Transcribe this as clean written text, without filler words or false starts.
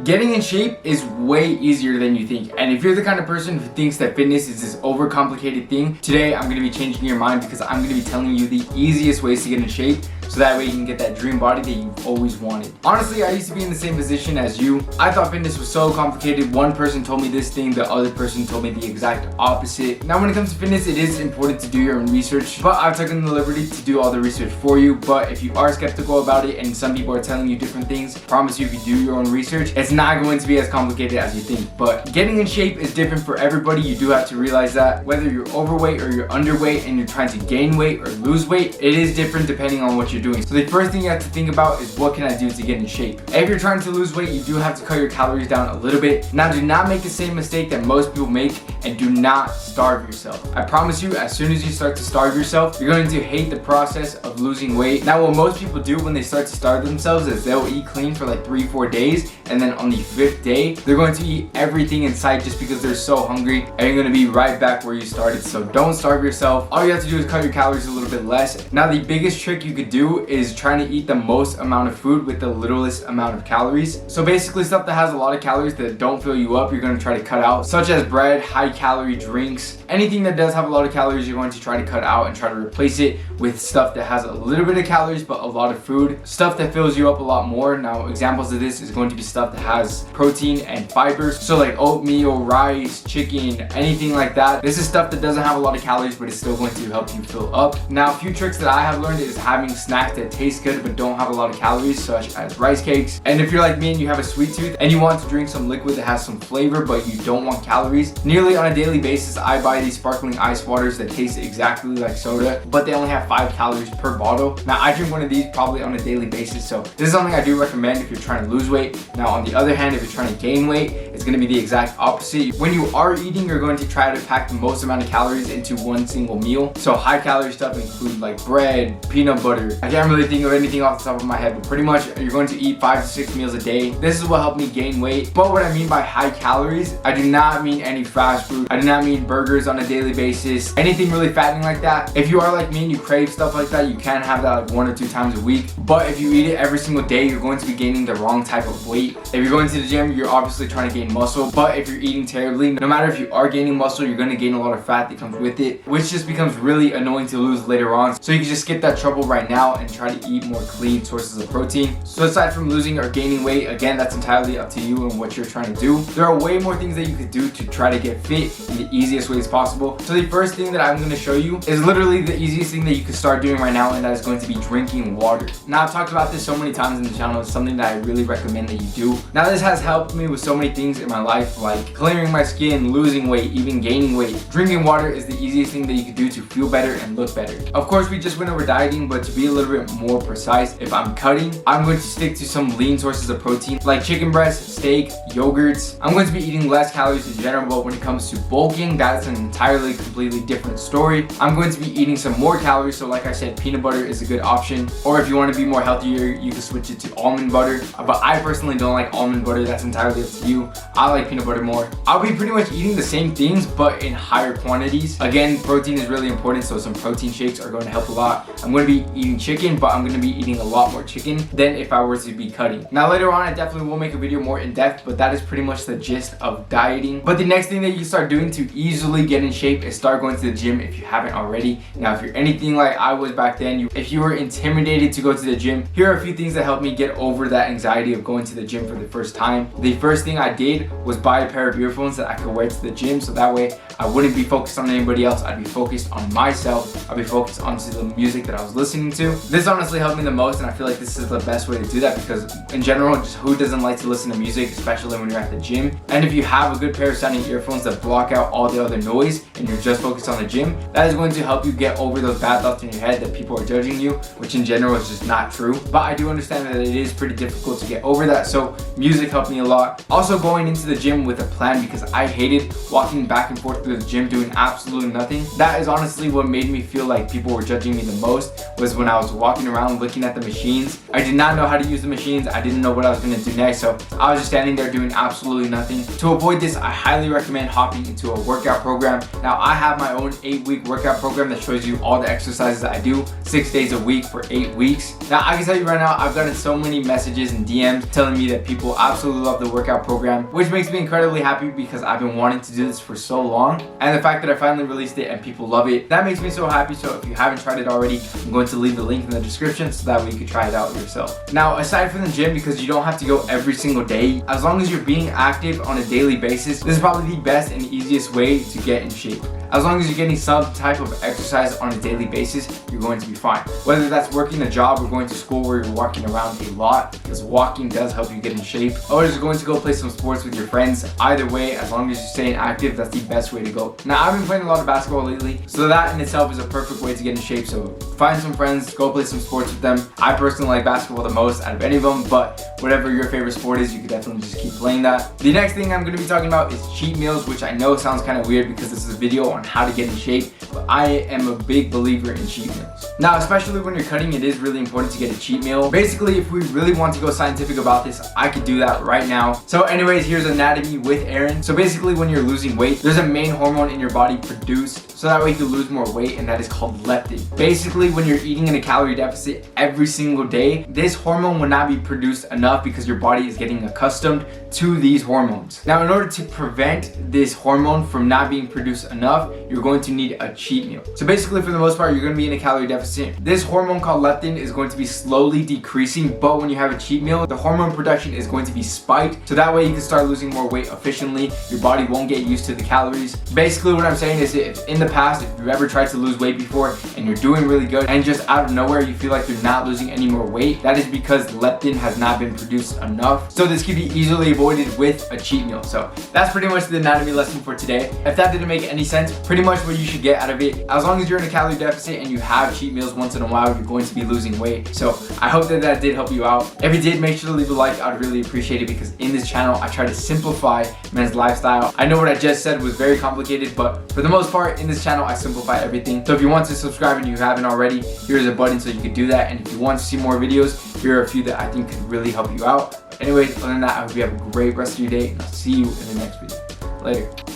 Getting in shape is way easier than you think, and if you're the kind of person who thinks that fitness is this overcomplicated thing, today I'm going to be changing your mind because I'm going to be telling you the easiest ways to get in shape so that way you can get that dream body that you've always wanted. Honestly, I used to be in the same position as you. I thought fitness was so complicated. One person told me this thing, the other person told me the exact opposite. Now when it comes to fitness, it is important to do your own research, but I've taken the liberty to do all the research for you. But if you are skeptical about it and some people are telling you different things, I promise you, if you do your own research, it's not going to be as complicated as you think. But getting in shape is different for everybody. You do have to realize that whether you're overweight or you're underweight and you're trying to gain weight or lose weight, it is different depending on what you're doing. So the first thing you have to think about is, what can I do to get in shape? If you're trying to lose weight, you do have to cut your calories down a little bit. Now do not make the same mistake that most people make, and do not starve yourself. I promise you, as soon as you start to starve yourself, you're going to hate the process of losing weight. Now what most people do when they start to starve themselves is they'll eat clean for like 3-4 days, and then on the 5th day they're going to eat everything in sight just because they're so hungry, and you're going to be right back where you started. So don't starve yourself. All you have to do is cut your calories a little bit less. Now the biggest trick you could do is trying to eat the most amount of food with the littlest amount of calories. So basically stuff that has a lot of calories that don't fill you up, you're going to try to cut out, such as bread, high calorie drinks. Anything that does have a lot of calories, you're going to try to cut out and try to replace it with stuff that has a little bit of calories but a lot of food, stuff that fills you up a lot more. Now examples of this is going to be stuff that has protein and fibers, so like oatmeal, rice, chicken, anything like that. This is stuff that doesn't have a lot of calories but it's still going to help you fill up. Now a few tricks that I have learned is having snacks that taste good but don't have a lot of calories, such as rice cakes. And if you're like me and you have a sweet tooth and you want to drink some liquid that has some flavor but you don't want calories, nearly on a daily basis I buy these sparkling ice waters that taste exactly like soda, but they only have 5 calories per bottle. Now I drink one of these probably on a daily basis, so this is something I do recommend if you're trying to lose weight. Now on the other hand, if you're trying to gain weight, it's going to be the exact opposite. When you are eating, you're going to try to pack the most amount of calories into one single meal. So high calorie stuff include like bread, peanut butter. I can't really think of anything off the top of my head, but pretty much you're going to eat 5 to 6 meals a day. This is what helped me gain weight. But what I mean by high calories, I do not mean any fast food. I do not mean burgers on a daily basis, anything really fattening like that. If you are like me and you crave stuff like that, you can have that like 1 or 2 times a week. But if you eat it every single day, you're going to be gaining the wrong type of weight. If you're going to the gym, you're obviously trying to gain muscle, but if you're eating terribly, no matter if you are gaining muscle, you're going to gain a lot of fat that comes with it, which just becomes really annoying to lose later on. So you can just skip that trouble right now and try to eat more clean sources of protein. So aside from losing or gaining weight, again, that's entirely up to you and what you're trying to do. There are way more things that you could do to try to get fit in the easiest ways possible. So the first thing that I'm going to show you is literally the easiest thing that you can start doing right now, and that is going to be drinking water. Now I've talked about this so many times in the channel. It's something that I really recommend that you do. Now this has helped me with so many things in my life, like clearing my skin, losing weight, even gaining weight. Drinking water is the easiest thing that you can do to feel better and look better. Of course, we just went over dieting, but to be a little bit more precise, if I'm cutting, I'm going to stick to some lean sources of protein like chicken breast, steak, yogurts. I'm going to be eating less calories in general, but when it comes to bulking, that's an entirely completely different story. I'm going to be eating some more calories, so like I said, peanut butter is a good option. Or if you want to be more healthier, you can switch it to almond butter. But I personally don't like almond butter. That's entirely up to you. I like peanut butter more. I'll be pretty much eating the same things, but in higher quantities. Again, protein is really important, so some protein shakes are going to help a lot. I'm going to be eating chicken, but I'm going to be eating a lot more chicken than if I were to be cutting. Now later on, I definitely will make a video more in depth, but that is pretty much the gist of dieting. But the next thing that you start doing to easily get in shape is start going to the gym if you haven't already. Now if you're anything like I was back then, if you were intimidated to go to the gym, here are a few things that helped me get over that anxiety of going to the gym for the first time. The first thing I did was buy a pair of earphones that I could wear to the gym, so that way I wouldn't be focused on anybody else. I'd be focused on myself. I'd be focused onto the music that I was listening to. This honestly helped me the most, and I feel like this is the best way to do that because in general, just who doesn't like to listen to music, especially when you're at the gym? And if you have a good pair of sounding earphones that block out all the other noise and you're just focused on the gym, that is going to help you get over those bad thoughts in your head that people are judging you, which in general is just not true. But I do understand that it is pretty difficult to get over that, so music helped me a lot. Also going into the gym with a plan, because I hated walking back and forth through the gym doing absolutely nothing. That is honestly what made me feel like people were judging me the most, was when I was walking around looking at the machines. I did not know how to use the machines. I didn't know what I was gonna do next, so I was just standing there doing absolutely nothing. To avoid this, I highly recommend hopping into a workout program. Now, I have my own 8-week workout program that shows you all the exercises that I do 6 days a week for 8 weeks. Now, I can tell you right now, I've gotten so many messages and DMs telling me that people absolutely love the workout program, which makes me incredibly happy because I've been wanting to do this for so long. And the fact that I finally released it and people love it, that makes me so happy. So if you haven't tried it already, I'm going to leave the link in the description so that way you can try it out yourself. Now, aside from the gym, because you don't have to go every single day, as long as you're being active on a daily basis, this is probably the best and easiest way to get in shape. As long as you're getting some type of exercise on a daily basis, you're going to be fine. Whether that's working a job or going to school where you're walking around a lot, because walking does help you get in shape, or just going to go play some sports with your friends, either way, as long as you're staying active, that's the best way to go. Now, I've been playing a lot of basketball lately, so that in itself is a perfect way to get in shape. So find some friends, go play some sports with them. I personally like basketball the most out of any of them, but whatever your favorite sport is, you can definitely just keep playing that. The next thing I'm going to be talking about is cheat meals, which I know sounds kind of weird because this is a video on how to get in shape, but I am a big believer in cheat meals. Now, especially when you're cutting, it is really important to get a cheat meal. Basically, if we really want to go scientific about this, I could do that right now. So anyways, here's anatomy with Aaron. So basically, when you're losing weight, there's a main hormone in your body produced so that way you can lose more weight, and that is called leptin. Basically, when you're eating in a calorie deficit every single day, this hormone will not be produced enough because your body is getting accustomed to these hormones. Now, in order to prevent this hormone from not being produced enough, you're going to need a cheat meal. So basically, for the most part, you're going to be in a calorie deficit. This hormone called leptin is going to be slowly decreasing, but when you have a cheat meal, the hormone production is going to be spiked, so that way you can start losing more weight efficiently. Your body won't get used to the calories. Basically, what I'm saying is, if in the past, if you ever tried to lose weight before and you're doing really good and just out of nowhere you feel like you're not losing any more weight, that is because leptin has not been produced enough. So this can be easily avoided with a cheat meal. So that's pretty much the anatomy lesson for today. If that didn't make any sense, pretty much what you should get out of it, as long as you're in a calorie deficit and you have cheat meals once in a while, you're going to be losing weight. So I hope that that did help you out. If it did, make sure to leave a like. I'd really appreciate it, because in this channel I try to simplify men's lifestyle. I know what I just said was very complicated, but for the most part in this channel I simplify everything. So if you want to subscribe and you haven't already, here's a button so you can do that. And if you want to see more videos, here are a few that I think could really help you out. Anyways, other than that, I hope you have a great rest of your day, and I'll see you in the next video. Later.